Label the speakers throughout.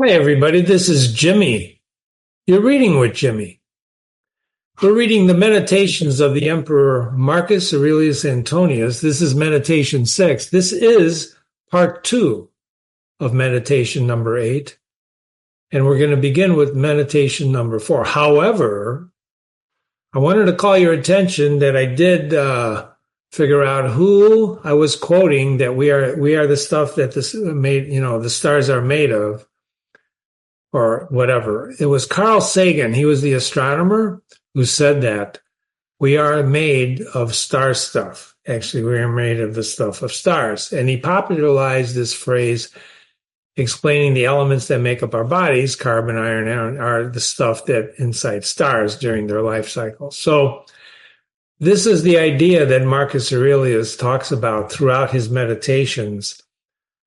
Speaker 1: Hi, everybody. This is Jimmy. You're reading with Jimmy. We're reading the Meditations of the Emperor Marcus Aurelius Antonius. This is Meditation 6. This is part 2 of Meditation number 8. And we're going to begin with Meditation number 4. However, I wanted to call your attention that I did figure out who I was quoting, that we are the stuff that the stars are made of, or whatever. It was Carl Sagan. He was the astronomer who said that we are made of star stuff. Actually, we are made of the stuff of stars. And he popularized this phrase explaining the elements that make up our bodies. Carbon, iron, are the stuff that inside stars during their life cycle. So this is the idea that Marcus Aurelius talks about throughout his meditations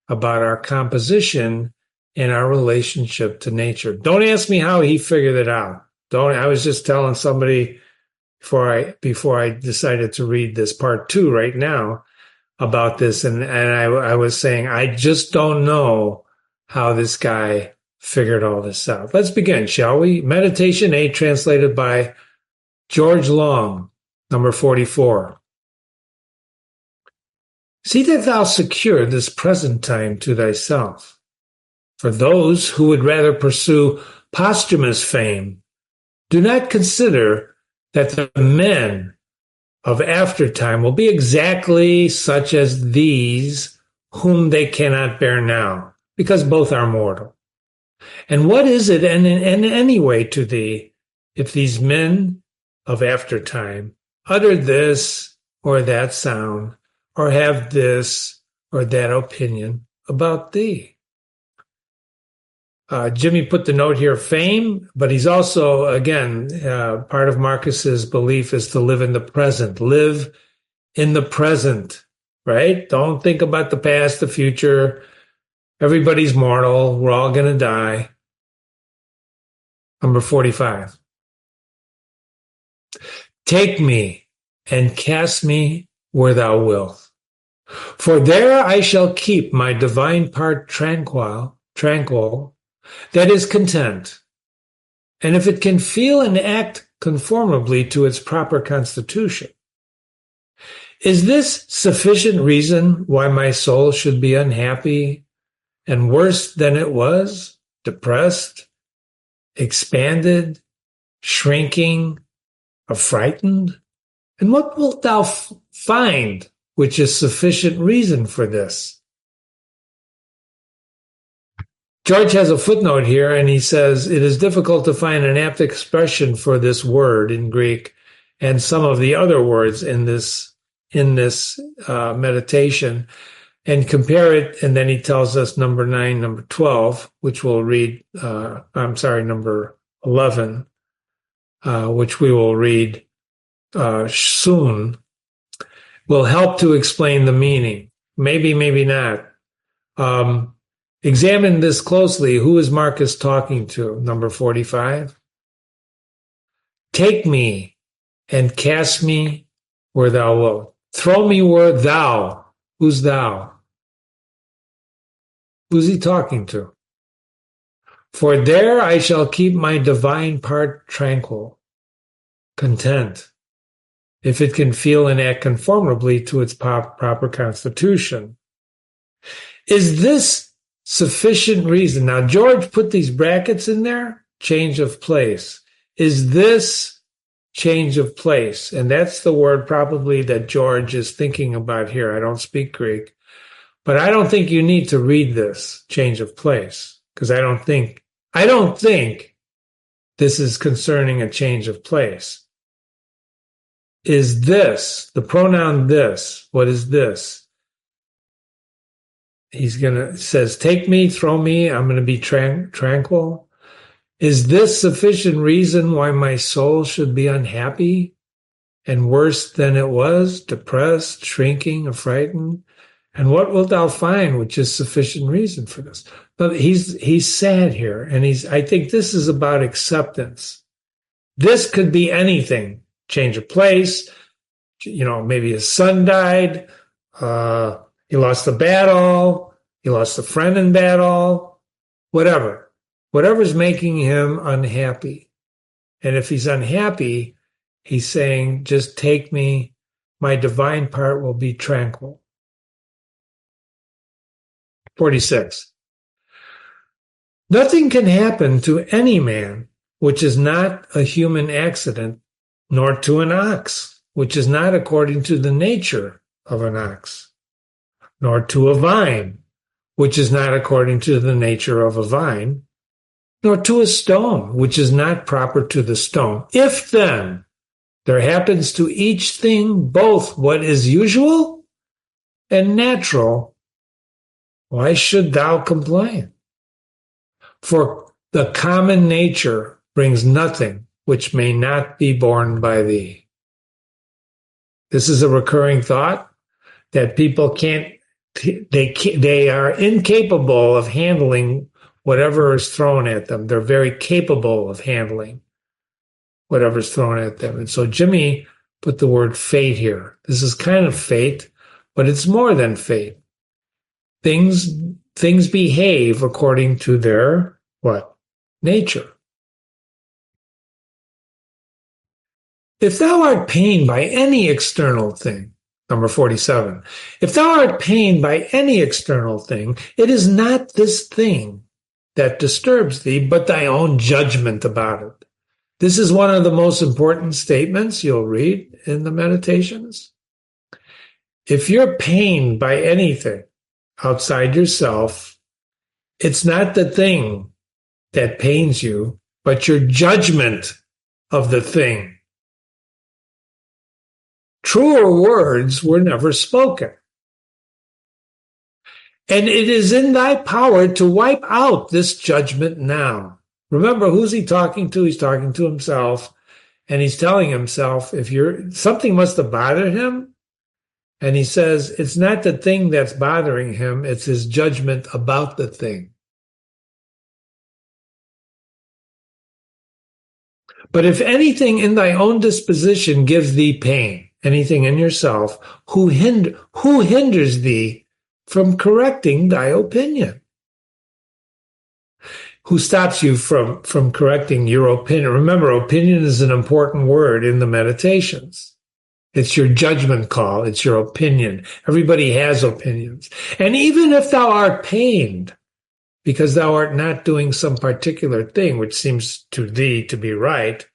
Speaker 1: about our composition and our relationship to nature. Don't ask me how he figured it out. I was just telling somebody before I decided to read this part 2 right now about this, and I was saying I just don't know how this guy figured all this out. Let's begin, shall we? Meditation 8, translated by George Long, number 44. See that thou secure this present time to thyself. For those who would rather pursue posthumous fame do not consider that the men of aftertime will be exactly such as these whom they cannot bear now, because both are mortal. And what is it in any way to thee if these men of aftertime utter this or that sound, or have this or that opinion about thee? Jimmy put the note here, fame, but he's also, again, part of Marcus's belief is to live in the present. Live in the present, right? Don't think about the past, the future. Everybody's mortal. We're all going to die. Number 45. Take me and cast me where thou wilt. For there I shall keep my divine part tranquil, that is content. And if it can feel and act conformably to its proper constitution. Is this sufficient reason why my soul should be unhappy and worse than it was, depressed, expanded, shrinking, affrighted? And what wilt thou find which is sufficient reason for this? George has a footnote here, and he says, it is difficult to find an apt expression for this word in Greek and some of the other words in this meditation, and compare it. And then he tells us number 9, number 12, which we'll read, number 11, which we will read soon, will help to explain the meaning. Maybe, maybe not. Examine this closely. Who is Marcus talking to? Number 45. Take me and cast me where thou wilt. Throw me where thou. Who's thou? Who's he talking to? For there I shall keep my divine part tranquil, content, if it can feel and act conformably to its proper constitution. Is this sufficient reason? Now, George put these brackets in there, change of place. Is this change of place? And that's the word probably that George is thinking about here. I don't speak Greek, but I don't think you need to read this change of place, because I don't think this is concerning a change of place. Is this, the pronoun this, what is this? Says, take me, throw me, I'm going to be tranquil. Is this sufficient reason why my soul should be unhappy and worse than it was, depressed, shrinking, affrighted? And what wilt thou find which is sufficient reason for this? But he's sad here, and I think this is about acceptance. This could be anything. Change of place, maybe his son died, he lost a battle, he lost a friend in battle, whatever. whatever's making him unhappy. And if he's unhappy, he's saying, just take me, my divine part will be tranquil. 46. Nothing can happen to any man which is not a human accident, nor to an ox, which is not according to the nature of an ox, nor to a vine, which is not according to the nature of a vine, nor to a stone, which is not proper to the stone. If then there happens to each thing both what is usual and natural, why should thou complain? For the common nature brings nothing which may not be borne by thee. This is a recurring thought that people they are incapable of handling whatever is thrown at them. They're very capable of handling whatever's thrown at them. And so Jimmy put the word fate here. This is kind of fate, but it's more than fate. Things behave according to their what? Nature. If thou art pained by any external thing, number 47, if thou art pained by any external thing, it is not this thing that disturbs thee, but thy own judgment about it. This is one of the most important statements you'll read in the Meditations. If you're pained by anything outside yourself, it's not the thing that pains you, but your judgment of the thing. Truer words were never spoken. And it is in thy power to wipe out this judgment now. Remember, who's he talking to? He's talking to himself. And he's telling himself, something must have bothered him. And he says, it's not the thing that's bothering him, it's his judgment about the thing. But if anything in thy own disposition gives thee pain, anything in yourself, who hinders thee from correcting thy opinion? Who stops you from correcting your opinion? Remember, opinion is an important word in the Meditations. It's your judgment call. It's your opinion. Everybody has opinions. And even if thou art pained because thou art not doing some particular thing which seems to thee to be right,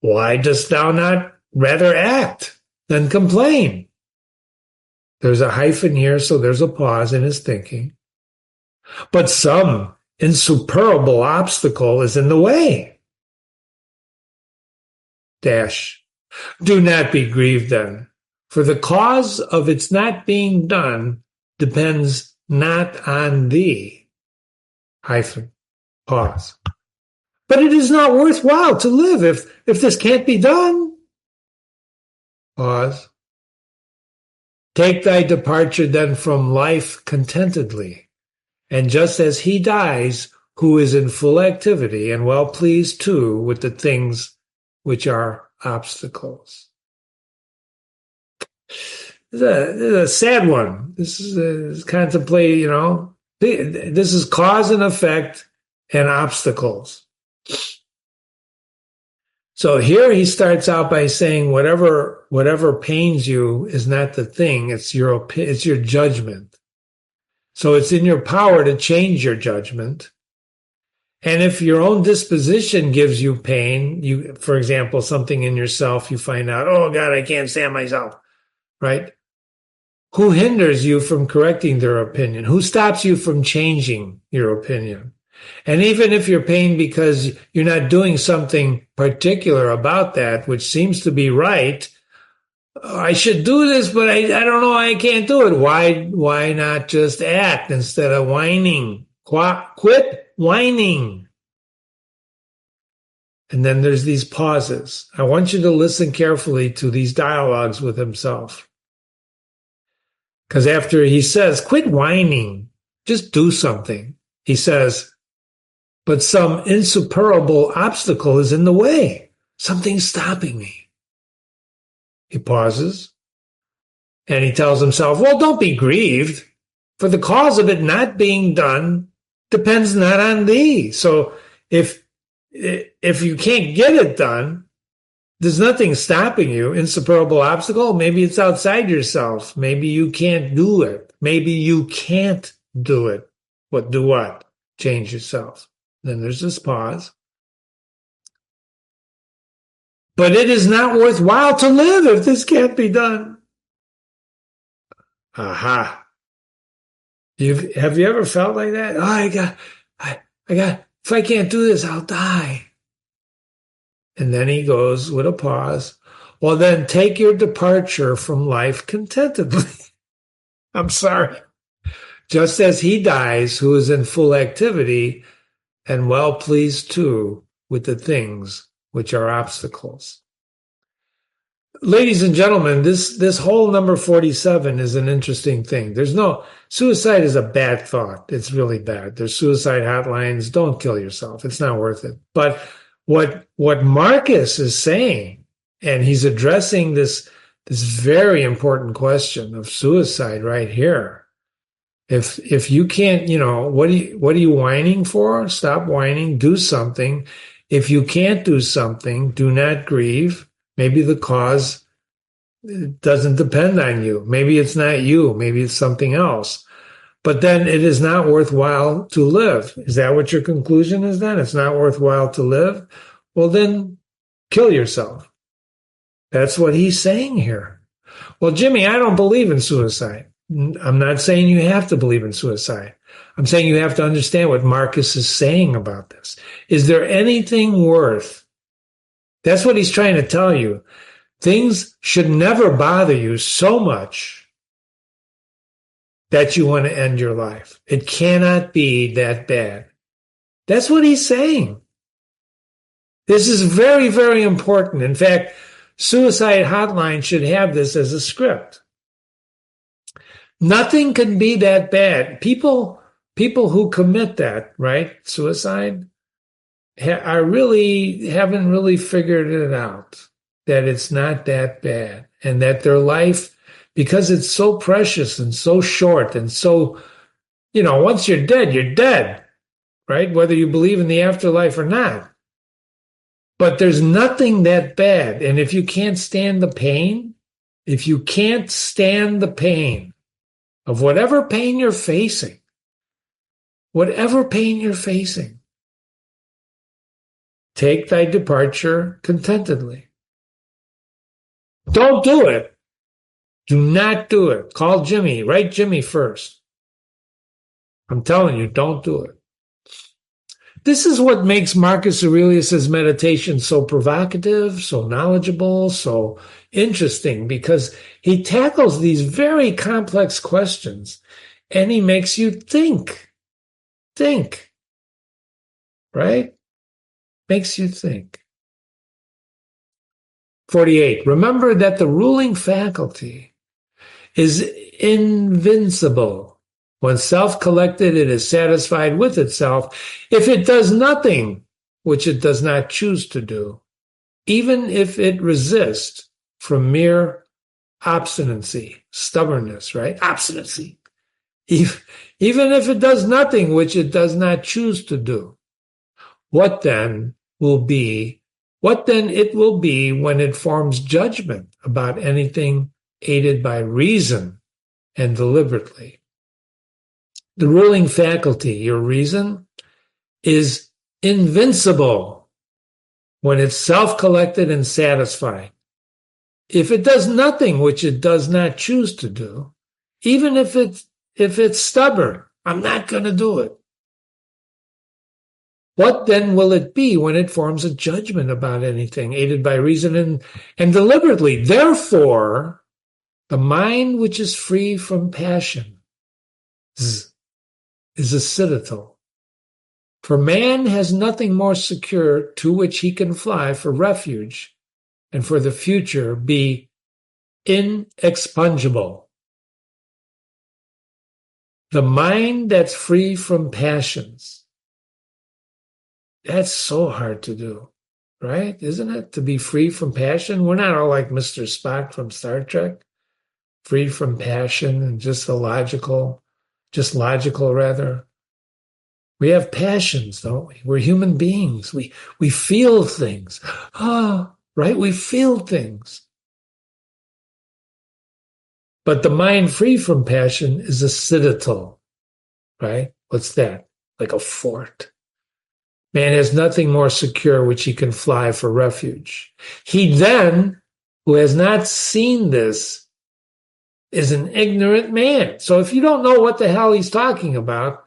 Speaker 1: why dost thou not rather act than complain? There's a hyphen here, so there's a pause in his thinking. But some insuperable obstacle is in the way. Dash. Do not be grieved then, for the cause of its not being done depends not on thee. Hyphen. Pause. But it is not worthwhile to live if this can't be done. Pause. Take thy departure then from life contentedly, and just as he dies who is in full activity and well pleased too with the things which are obstacles. This is a sad one. This is contemplate, this is cause and effect and obstacles. So here he starts out by saying whatever pains you is not the thing, it's your judgment. So it's in your power to change your judgment. And if your own disposition gives you pain, for example, something in yourself, you find out, oh God, I can't stand myself, right? Who hinders you from correcting their opinion? Who stops you from changing your opinion? And even if you're pained because you're not doing something particular about that, which seems to be right, I should do this, but I don't know, I can't do it. Why not just act instead of whining? Quit whining. And then there's these pauses. I want you to listen carefully to these dialogues with himself. Because after he says, quit whining, just do something, he says, but some insuperable obstacle is in the way. Something's stopping me. He pauses and he tells himself, well, don't be grieved, for the cause of it not being done depends not on thee. So if you can't get it done, there's nothing stopping you. Insuperable obstacle. Maybe it's outside yourself. Maybe you can't do it. Maybe you can't do it. But do what? Change yourself. Then there's this pause. But it is not worthwhile to live if this can't be done. Aha. Have you ever felt like that? Oh, I got, if I can't do this, I'll die. And then he goes with a pause. Well, then take your departure from life contentedly. I'm sorry. Just as he dies, who is in full activity and well pleased too with the things which are obstacles. Ladies and gentlemen, this whole number 47 is an interesting thing. Suicide is a bad thought. It's really bad. There's suicide hotlines. Don't kill yourself. It's not worth it. But what Marcus is saying, and he's addressing this very important question of suicide right here. If you can't, what are you whining for? Stop whining. Do something. If you can't do something, do not grieve. Maybe the cause doesn't depend on you. Maybe it's not you. Maybe it's something else. But then it is not worthwhile to live. Is that what your conclusion is then? It's not worthwhile to live? Well, then kill yourself. That's what he's saying here. Well, Jimmy, I don't believe in suicide. I'm not saying you have to believe in suicide. I'm saying you have to understand what Marcus is saying about this. Is there anything worth? That's what he's trying to tell you. Things should never bother you so much that you want to end your life. It cannot be that bad. That's what he's saying. This is very, very important. In fact, Suicide Hotline should have this as a script. Nothing can be that bad. People who commit that, right, suicide, haven't really figured it out, that it's not that bad, and that their life, because it's so precious and so short and so, once you're dead, right? Whether you believe in the afterlife or not. But there's nothing that bad. And if you can't stand the pain of whatever pain you're facing, take thy departure contentedly. Don't do it. Do not do it. Call Jimmy. Write Jimmy first. I'm telling you, don't do it. This is what makes Marcus Aurelius' meditation so provocative, so knowledgeable, so interesting, because he tackles these very complex questions and he makes you think. Think. Right? Makes you think. 48. Remember that the ruling faculty is invincible. When self-collected, it is satisfied with itself. If it does nothing, which it does not choose to do, even if it resists from mere obstinacy, stubbornness, right? Obstinacy. Even if it does nothing, which it does not choose to do, what then it will be when it forms judgment about anything aided by reason and deliberately. The ruling faculty, your reason, is invincible when it's self-collected and satisfied. If it does nothing which it does not choose to do, even if it's stubborn, I'm not going to do it. What then will it be when it forms a judgment about anything aided by reason and deliberately? Therefore, the mind which is free from passion is a citadel. For man has nothing more secure to which he can fly for refuge and for the future be inexpugnable. The mind that's free from passions. That's so hard to do, right? Isn't it? To be free from passion. We're not all like Mr. Spock from Star Trek, free from passion and just logical rather. We have passions, don't we? We're human beings. We feel things. Right? We feel things. But the mind free from passion is a citadel, right? What's that? Like a fort. Man has nothing more secure which he can fly for refuge. He then, who has not seen this, is an ignorant man. So if you don't know what the hell he's talking about,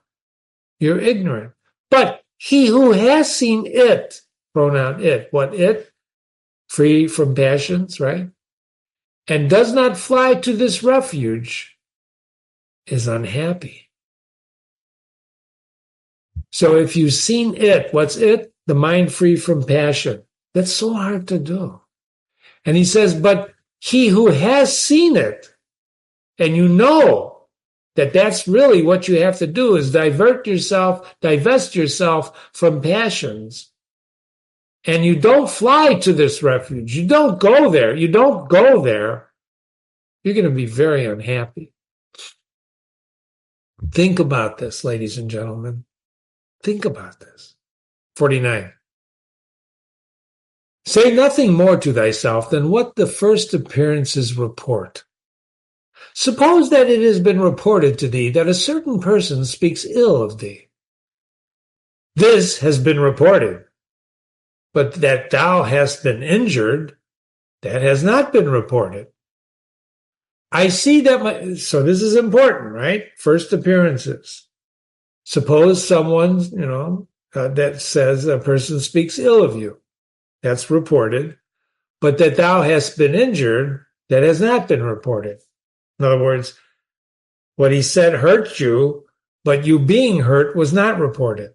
Speaker 1: you're ignorant. But he who has seen it, pronoun it, what it? Free from passions, right? And does not fly to this refuge is unhappy. So if you've seen it, what's it? The mind free from passion. That's so hard to do. And he says, but he who has seen it, and you know that that's really what you have to do is divest yourself from passions. And you don't fly to this refuge. You don't go there. You don't go there. You're going to be very unhappy. Think about this, ladies and gentlemen. Think about this. 49. Say nothing more to thyself than what the first appearances report. Suppose that it has been reported to thee that a certain person speaks ill of thee. This has been reported, but that thou hast been injured, that has not been reported. I see that so this is important, right? First appearances. Suppose someone, that says a person speaks ill of you. That's reported. But that thou hast been injured, that has not been reported. In other words, what he said hurt you, but you being hurt was not reported.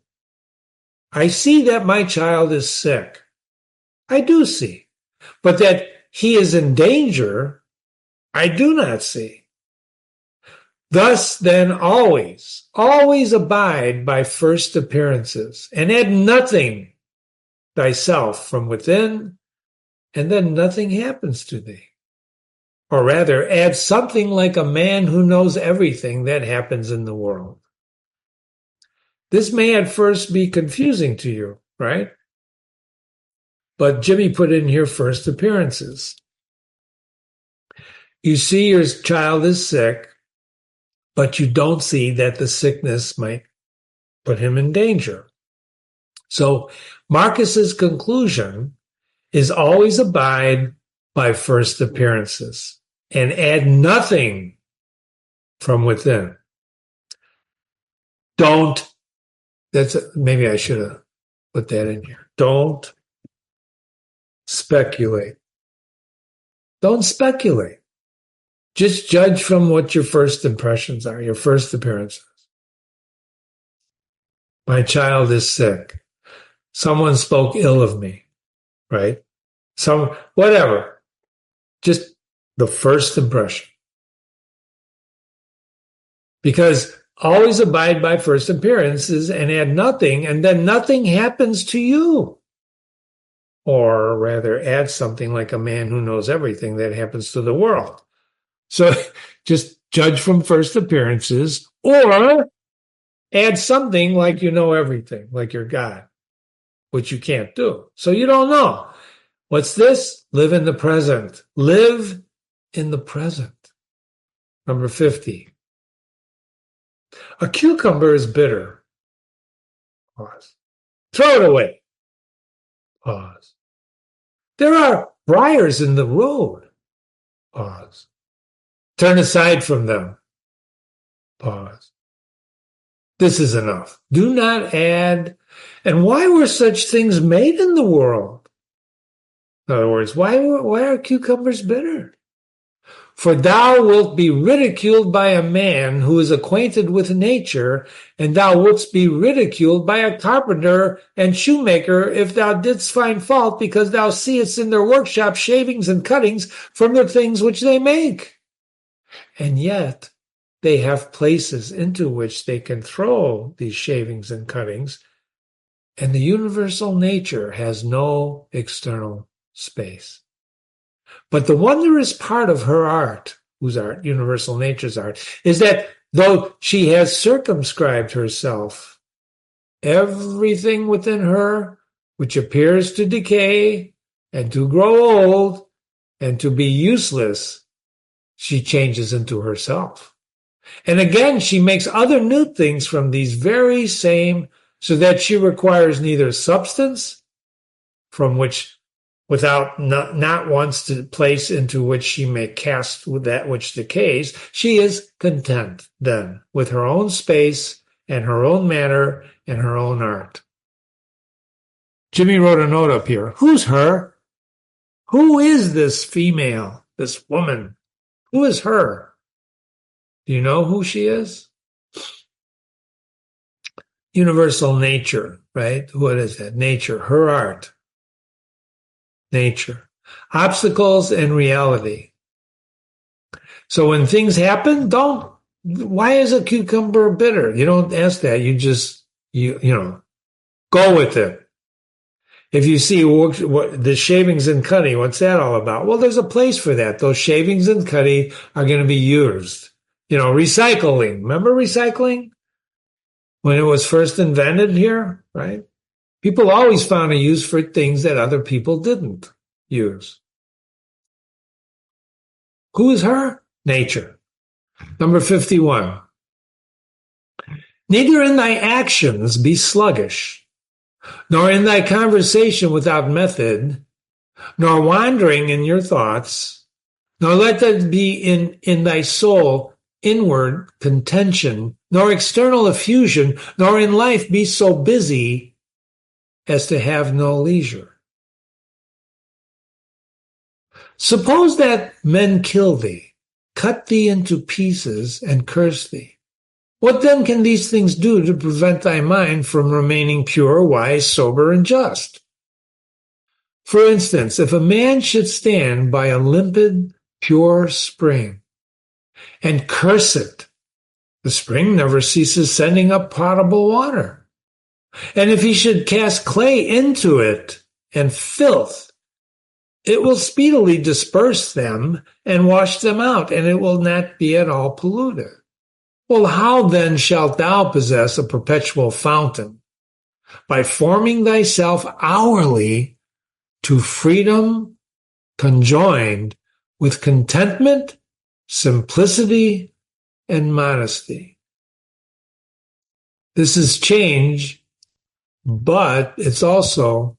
Speaker 1: I see that my child is sick. I do see. But that he is in danger, I do not see. Thus, then, always abide by first appearances, and add nothing thyself from within, and then nothing happens to thee. Or rather, add something like a man who knows everything that happens in the world. This may at first be confusing to you, right? But Jimmy put in here first appearances. You see your child is sick, but you don't see that the sickness might put him in danger. So Marcus's conclusion is always abide by first appearances and add nothing from within. Maybe I should have put that in here. Don't speculate. Don't speculate. Just judge from what your first impressions are, your first appearances. My child is sick. Someone spoke ill of me, right? Whatever. Just the first impression. Because always abide by first appearances and add nothing, and then nothing happens to you. Or rather, add something like a man who knows everything that happens to the world. So just judge from first appearances, or add something like you know everything, like you're God, which you can't do. So you don't know. What's this? Live in the present. Live in the present. Number 50. A cucumber is bitter. Pause. Throw it away. Pause. There are briars in the road. Pause. Turn aside from them. Pause. This is enough. Do not add. And why were such things made in the world? In other words, why are cucumbers bitter? For thou wilt be ridiculed by a man who is acquainted with nature, and thou wouldst be ridiculed by a carpenter and shoemaker if thou didst find fault, because thou seest in their workshop shavings and cuttings from the things which they make. And yet they have places into which they can throw these shavings and cuttings, and the universal nature has no external space. But the wondrous part of her art, whose art, universal nature's art, is that though she has circumscribed herself everything within her which appears to decay and to grow old and to be useless, she changes into herself. And again, she makes other new things from these very same, so that she requires neither substance, from which, without not once to place into which she may cast that which decays, she is content then with her own space and her own manner and her own art. Jimmy wrote a note up here. Who's her? Who is this female, this woman? Who is her? Do you know who she is? Universal nature, right? What is that? Nature, her art. Nature. Obstacles and reality. So when things happen, why is a cucumber bitter? You don't ask that. You just, go with it. If you see what the shavings and cutting, what's that all about? Well, there's a place for that. Those shavings and cutting are going to be used. Recycling. Remember recycling? When it was first invented here, right? People always found a use for things that other people didn't use. Who is her? Nature. Number 51. Neither in thy actions be sluggish, nor in thy conversation without method, nor wandering in your thoughts, nor let that be in thy soul inward contention, nor external effusion, nor in life be so busy as to have no leisure. Suppose that men kill thee, cut thee into pieces, and curse thee. What then can these things do to prevent thy mind from remaining pure, wise, sober, and just? For instance, if a man should stand by a limpid, pure spring and curse it, the spring never ceases sending up potable water. And if he should cast clay into it and filth, it will speedily disperse them and wash them out, and it will not be at all polluted. Well, how then shalt thou possess a perpetual fountain? By forming thyself hourly to freedom conjoined with contentment, simplicity, and modesty. This is change, but it's also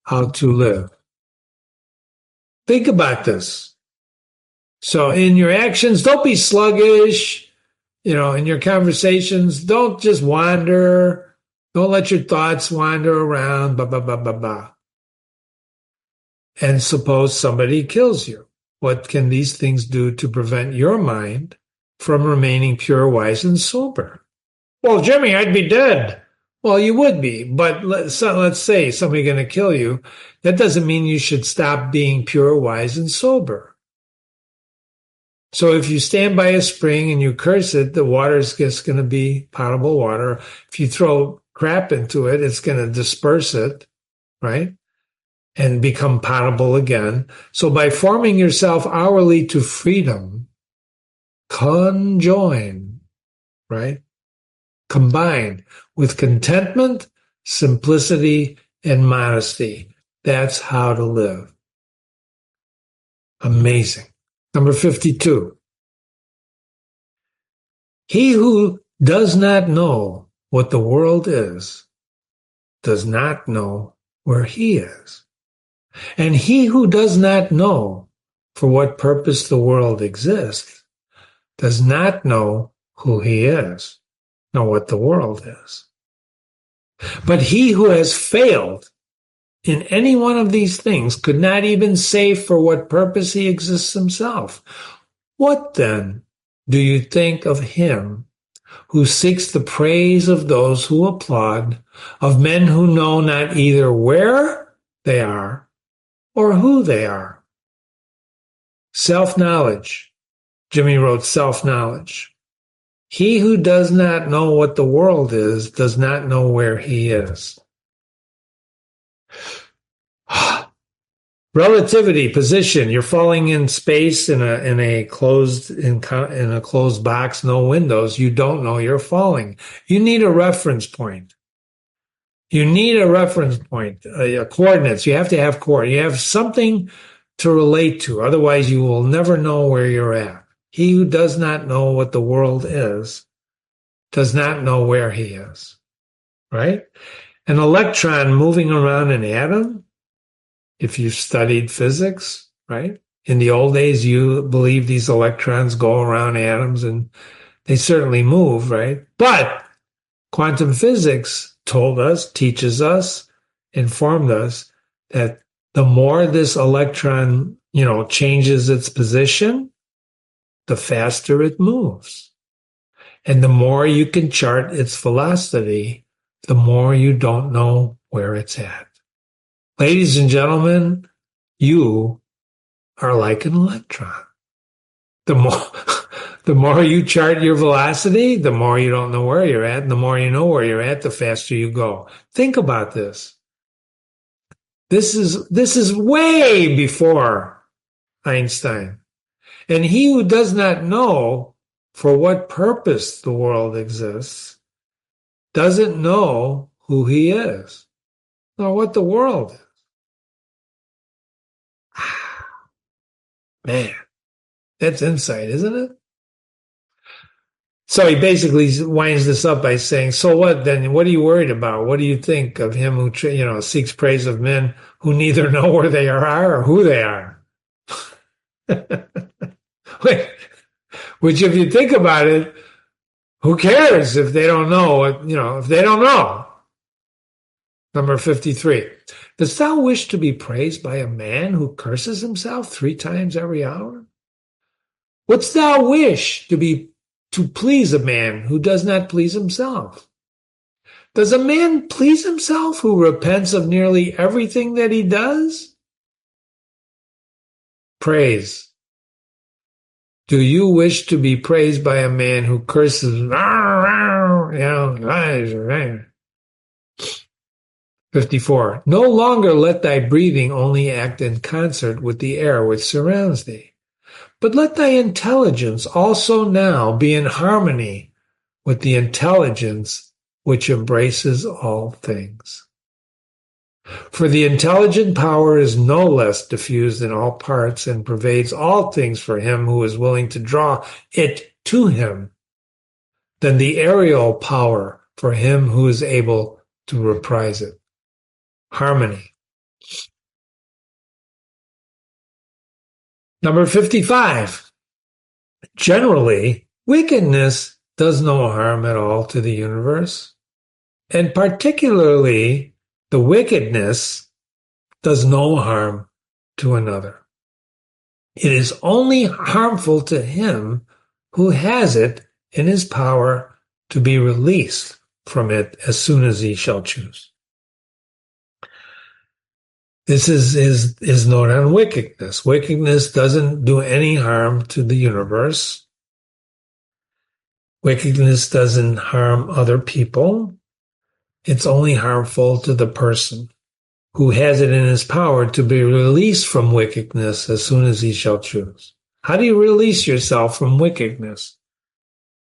Speaker 1: how to live. Think about this. So in your actions, don't be sluggish. In your conversations, don't just wander. Don't let your thoughts wander around, blah, blah, blah, blah, blah. And suppose somebody kills you. What can these things do to prevent your mind from remaining pure, wise, and sober? Well, Jimmy, I'd be dead. Well, you would be, but let's say somebody's going to kill you. That doesn't mean you should stop being pure, wise, and sober. So if you stand by a spring and you curse it, the water is just going to be potable water. If you throw crap into it, it's going to disperse it, right? And become potable again. So by forming yourself hourly to freedom, conjoin, right? Combined with contentment, simplicity, and modesty. That's how to live. Amazing. Number 52. He who does not know what the world is, does not know where he is. And he who does not know for what purpose the world exists, does not know who he is, nor what the world is. But he who has failed in any one of these things could not even say for what purpose he exists himself. What then do you think of him who seeks the praise of those who applaud, of men who know not either where they are or who they are? Self-knowledge. Jimmy wrote self-knowledge. He who does not know what the world is does not know where he is. Relativity, position. You're falling in space in a closed box, no windows. You don't know you're falling. You need a reference point. You need a reference point, coordinates. You have to have coordinates. You have something to relate to. Otherwise, you will never know where you're at. He who does not know what the world is does not know where he is, right? An electron moving around an atom, if you've studied physics, right? In the old days, you believe these electrons go around atoms, and they certainly move, right? But quantum physics told us, teaches us, informed us that the more this electron, changes its position, the faster it moves. And the more you can chart its velocity, the more you don't know where it's at. Ladies and gentlemen, you are like an electron. The more you chart your velocity, the more you don't know where you're at, and the more you know where you're at, the faster you go. Think about this. This is way before Einstein. And he who does not know for what purpose the world exists doesn't know who he is, nor what the world is. Man, that's insight, isn't it? So he basically winds this up by saying, so what then? What are you worried about? What do you think of him who, seeks praise of men who neither know where they are or who they are? Which, if you think about it, who cares if they don't know if they don't know? Number 53. Dost thou wish to be praised by a man who curses himself 3 times every hour? Wouldst thou wish to please a man who does not please himself? Does a man please himself who repents of nearly everything that he does? Praise. Do you wish to be praised by a man who curses? 54. No longer let thy breathing only act in concert with the air which surrounds thee, but let thy intelligence also now be in harmony with the intelligence which embraces all things. For the intelligent power is no less diffused in all parts and pervades all things for him who is willing to draw it to him than the aerial power for him who is able to reprise it. Harmony. Number 55. Generally, wickedness does no harm at all to the universe, and particularly the wickedness does no harm to another. It is only harmful to him who has it in his power to be released from it as soon as he shall choose. This is his note on wickedness. Wickedness doesn't do any harm to the universe. Wickedness doesn't harm other people. It's only harmful to the person who has it in his power to be released from wickedness as soon as he shall choose. How do you release yourself from wickedness?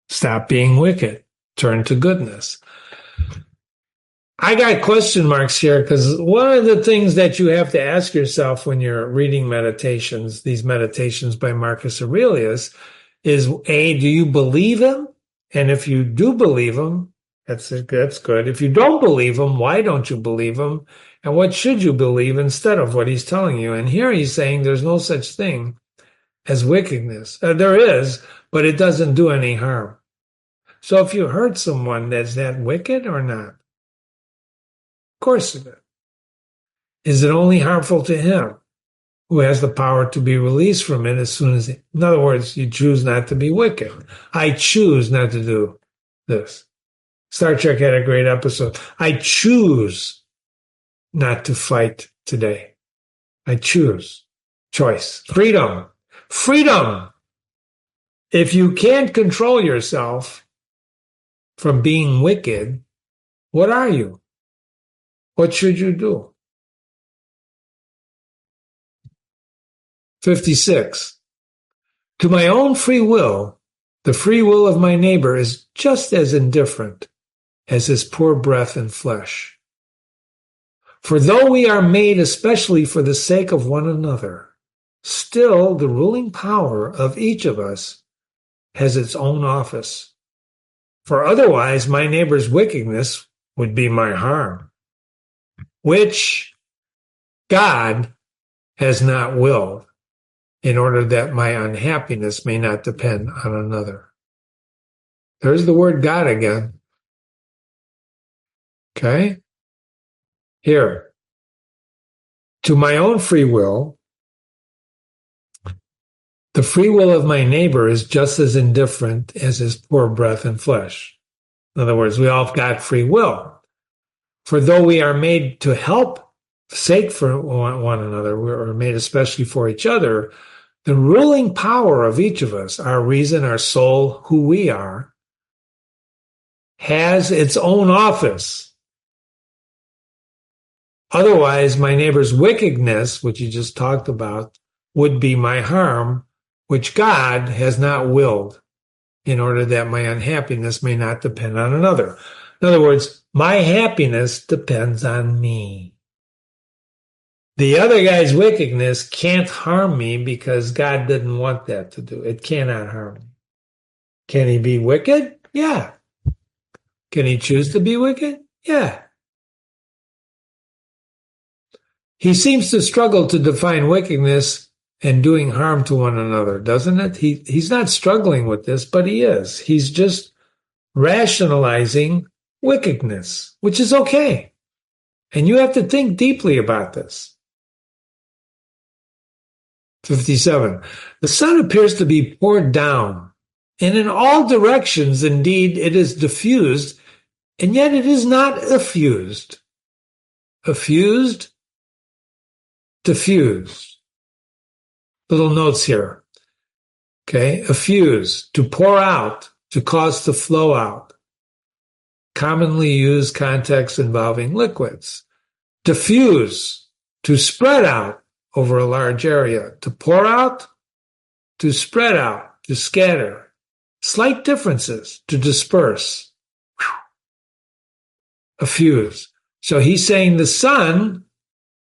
Speaker 1: Stop being wicked. Turn to goodness. I got question marks here because one of the things that you have to ask yourself when you're reading meditations, these meditations by Marcus Aurelius, is A, do you believe him? And if you do believe him, that's good. If you don't believe him, why don't you believe him? And what should you believe instead of what he's telling you? And here he's saying there's no such thing as wickedness. There is, but it doesn't do any harm. So if you hurt someone, that's that wicked or not? Of course it is. Is it only harmful to him who has the power to be released from it as soon as in other words, you choose not to be wicked. I choose not to do this. Star Trek had a great episode. I choose not to fight today. I choose. Choice. Freedom. Freedom. If you can't control yourself from being wicked, what are you? What should you do? 56. To my own free will, the free will of my neighbor is just as indifferent as his poor breath and flesh. For though we are made especially for the sake of one another, still the ruling power of each of us has its own office. For otherwise my neighbor's wickedness would be my harm, which God has not willed, in order that my unhappiness may not depend on another. There's the word God again. Okay? Here. To my own free will, the free will of my neighbor is just as indifferent as his poor breath and flesh. In other words, we all have got free will. For though we are made to help, sake for one another, we are made especially for each other, the ruling power of each of us, our reason, our soul, who we are, has its own office. Otherwise, my neighbor's wickedness, which you just talked about, would be my harm, which God has not willed, in order that my unhappiness may not depend on another. In other words, my happiness depends on me. The other guy's wickedness can't harm me because God didn't want that to do. It cannot harm me. Can he be wicked? Yeah. Can he choose to be wicked? Yeah. He seems to struggle to define wickedness and doing harm to one another, doesn't it? He's not struggling with this, but he is. He's just rationalizing wickedness, which is okay. And you have to think deeply about this. 57. The sun appears to be poured down, and in all directions, indeed, it is diffused, and yet it is not effused. Effused, diffused. Little notes here. Okay, effuse, to pour out, to cause to flow out. Commonly used context involving liquids. Diffuse, to spread out over a large area. To pour out, to spread out, to scatter. Slight differences, to disperse. Effuse. So he's saying the sun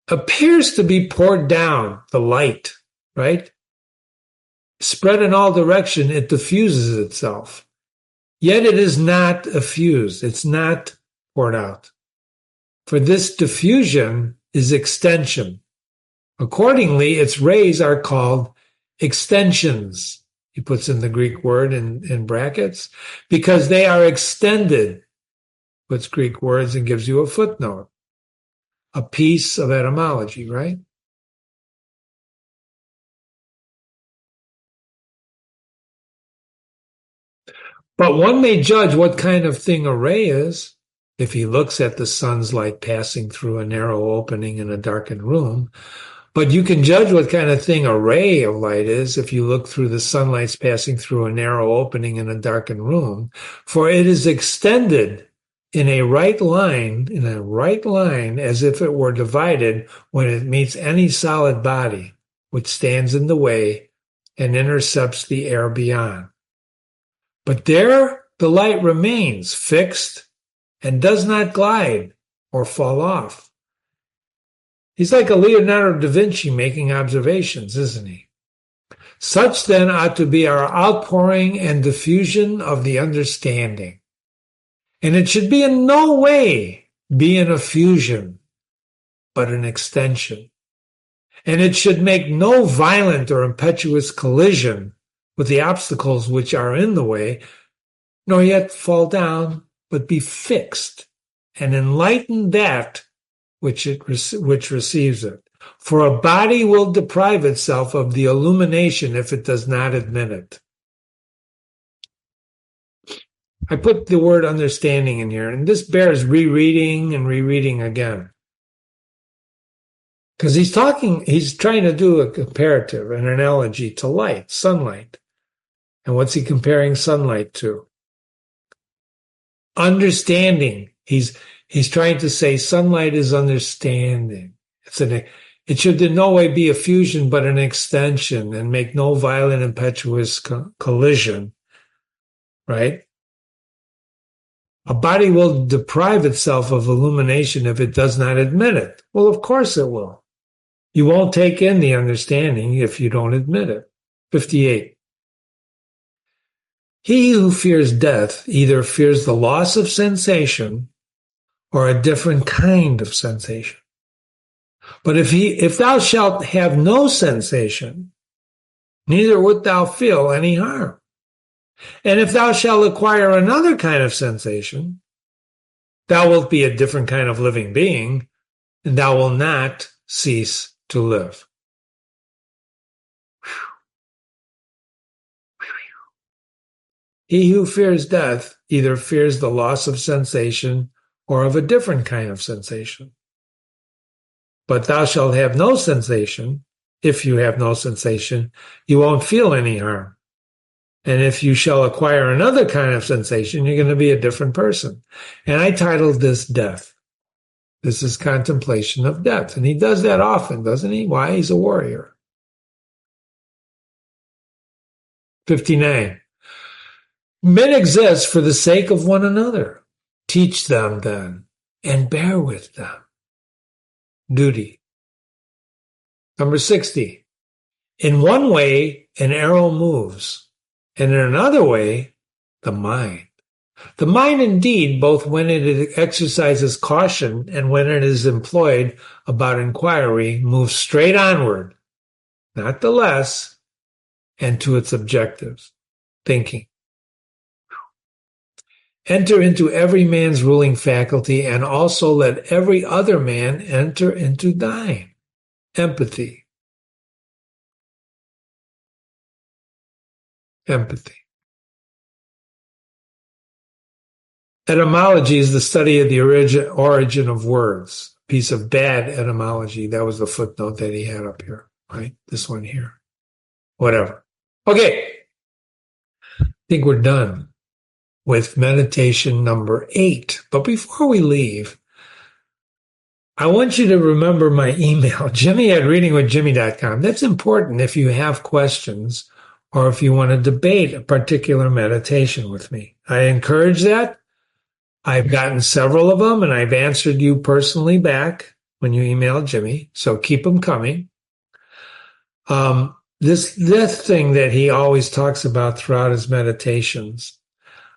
Speaker 1: appears to be poured down, the light, right? Spread in all direction, it diffuses itself. Yet it is not effused. It's not poured out. For this diffusion is extension. Accordingly, its rays are called extensions. He puts in the Greek word in brackets, because they are extended. Puts Greek words and gives you a footnote. A piece of etymology, right? But one may judge what kind of thing a ray is if he looks at the sun's light passing through a narrow opening in a darkened room. But you can judge what kind of thing a ray of light is if you look through the sunlight's passing through a narrow opening in a darkened room, for it is extended in a right line, as if it were divided when it meets any solid body which stands in the way and intercepts the air beyond. But there the light remains fixed and does not glide or fall off. He's like a Leonardo da Vinci making observations, isn't he? Such then ought to be our outpouring and diffusion of the understanding. And it should be in no way be an effusion, but an extension. And it should make no violent or impetuous collision with the obstacles which are in the way, nor yet fall down, but be fixed and enlighten that which receives it. For a body will deprive itself of the illumination if it does not admit it. I put the word understanding in here, and this bears rereading and rereading again. Because he's trying to do a comparative, an analogy to light, sunlight. And what's he comparing sunlight to? Understanding. He's trying to say sunlight is understanding. It should in no way be a fusion, but an extension, and make no violent, impetuous collision, right? A body will deprive itself of illumination if it does not admit it. Well, of course it will. You won't take in the understanding if you don't admit it. 58. He who fears death either fears the loss of sensation or a different kind of sensation. But if thou shalt have no sensation, neither wilt thou feel any harm. And if thou shalt acquire another kind of sensation, thou wilt be a different kind of living being, and thou wilt not cease to live. He who fears death either fears the loss of sensation or of a different kind of sensation. But thou shalt have no sensation. If you have no sensation, you won't feel any harm. And if you shall acquire another kind of sensation, you're going to be a different person. And I titled this Death. This is contemplation of death. And he does that often, doesn't he? Why? He's a warrior. 59. Men exist for the sake of one another. Teach them then, and bear with them. Duty. Number 60. In one way, an arrow moves, and in another way, the mind. The mind, indeed, both when it exercises caution and when it is employed about inquiry, moves straight onward, not the less, and to its objectives, thinking. Enter into every man's ruling faculty, and also let every other man enter into thine. Empathy. Empathy. Etymology is the study of the origin of words. A piece of bad etymology. That was the footnote that he had up here, right? This one here. Whatever. Okay. I think we're done with meditation number 8. But before we leave, I want you to remember my email, jimmy@readingwithjimmy.com. That's important if you have questions or if you want to debate a particular meditation with me. I encourage that. I've gotten several of them, and I've answered you personally back when you email Jimmy, so keep them coming. This thing that he always talks about throughout his meditations,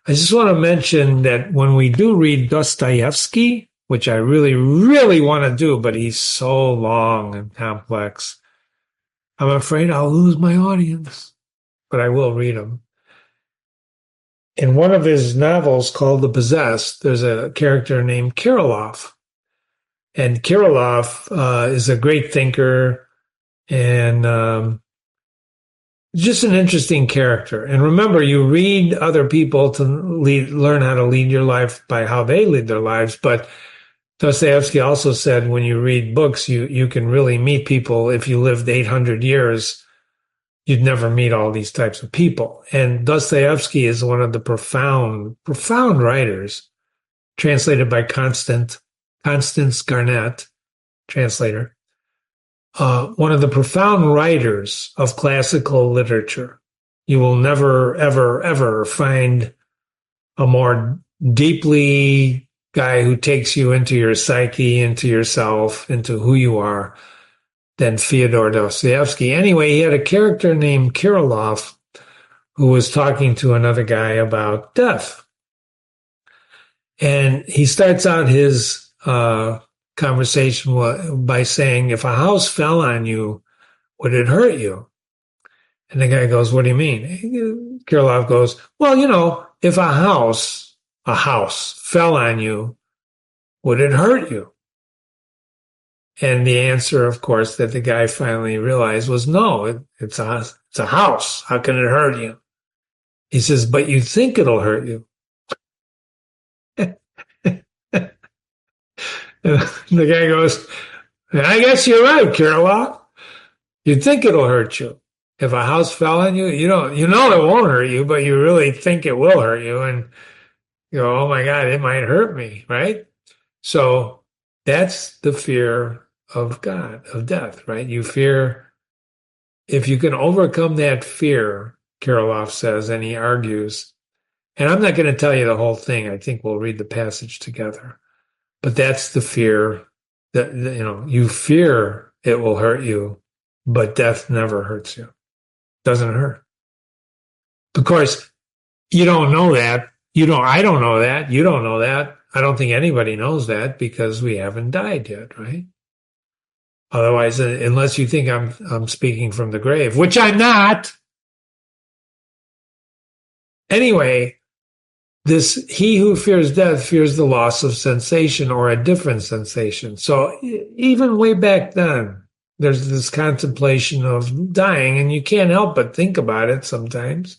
Speaker 1: I just want to mention that when we do read Dostoevsky, which I really, really want to do, but he's so long and complex, I'm afraid I'll lose my audience, but I will read him. In one of his novels called The Possessed, there's a character named Kirillov. And Kirillov is a great thinker and just an interesting character. And remember, you read other people to learn how to lead your life by how they lead their lives. But Dostoevsky also said when you read books, you can really meet people. If you lived 800 years, you'd never meet all these types of people. And Dostoevsky is one of the profound writers, translated by Constance Garnett, translator, one of the profound writers of classical literature. You will never, ever, ever find a more deeply guy who takes you into your psyche, into yourself, into who you are, than Fyodor Dostoevsky. Anyway, he had a character named Kirillov who was talking to another guy about death. And he starts out his conversation by saying, if a house fell on you, would it hurt you? And the guy goes, what do you mean? Kirillov goes, well, if a house fell on you, would it hurt you? And the answer, of course, that the guy finally realized was no, it's a house. How can it hurt you? He says, but you think it'll hurt you. The guy goes, I guess you're right, Kirillov. You think it'll hurt you. If a house fell on you, you know it won't hurt you, but you really think it will hurt you. And you go, oh my God, it might hurt me, right? So that's the fear of God, of death, right? You fear, if you can overcome that fear, Kirillov says, and he argues, And I'm not going to tell you the whole thing. I think we'll read the passage together. But that's the fear that, you fear it will hurt you, but death never hurts you. Doesn't hurt. Of course, you don't know that. I don't know that. You don't know that. I don't think anybody knows that because we haven't died yet, right? Otherwise, unless you think I'm speaking from the grave, which I'm not. Anyway, he who fears death fears the loss of sensation or a different sensation. So even way back then, there's this contemplation of dying, and you can't help but think about it sometimes,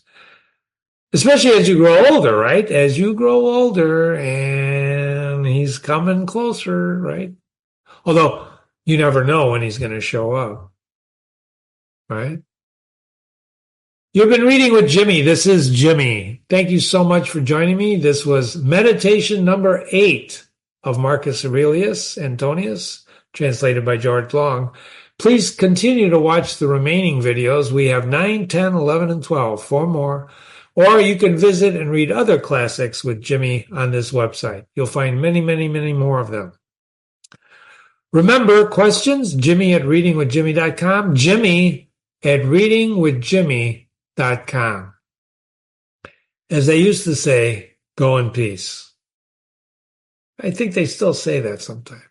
Speaker 1: especially as you grow older, right? As you grow older and he's coming closer, right? Although you never know when he's going to show up, right? You've been reading with Jimmy. This is Jimmy. Thank you so much for joining me. This was meditation number 8 of Marcus Aurelius Antonius, translated by George Long. Please continue to watch the remaining videos. We have 9, 10, 11, and 12, 4 more. Or you can visit and read other classics with Jimmy on this website. You'll find many, many, many more of them. Remember, questions? Jimmy at readingwithjimmy.com. Jimmy at readingwithjimmy.com. As they used to say, go in peace. I think they still say that sometimes.